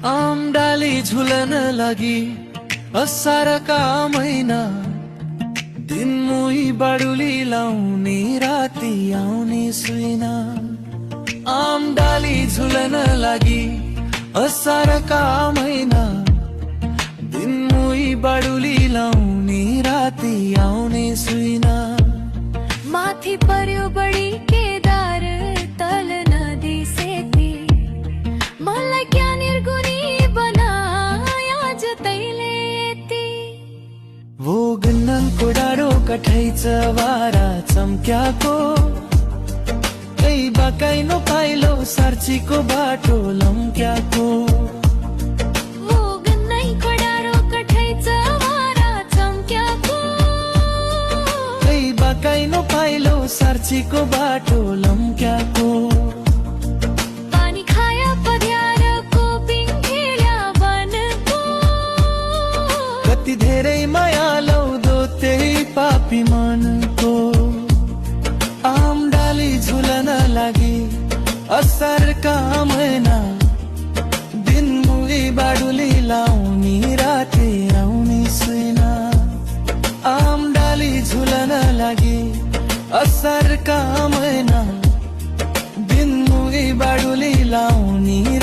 आमडाली झुलन लागि असारका महिना दिनमुही बाडुली लाउने राति आउने सुइना। आमडाली झुलन लागि असारका महिना दिनमुही बाडुली लाउने राति आउने सुइना। माथि पर्यो बढी केदार तल नदी सेती मलाई क्या निर्गुणी बनाया आज तैले यति। वो गन्ननको डाँडो कठैच वारा चम्क्याको कही बाकाइनो पाइलो सार्चीको बाटो लम्क्याको। वो गन्नैको डाँडो कठैच वारा चम्क्याको कही बाकाइनो पाइलो सार्चीको बाटो लम्क्याको। पानी खाया पध्यारको पिङ्गेल्या वनको कति धेरै माया लाउँदो त्यही पापी मनको। आमडाली झुलन लागि असारका महिना दिनमुही बाडुली लाउने राति आउने सुइना। आमडाली झुलन लागि असारका महिना दिनमुही बाडुली लाउने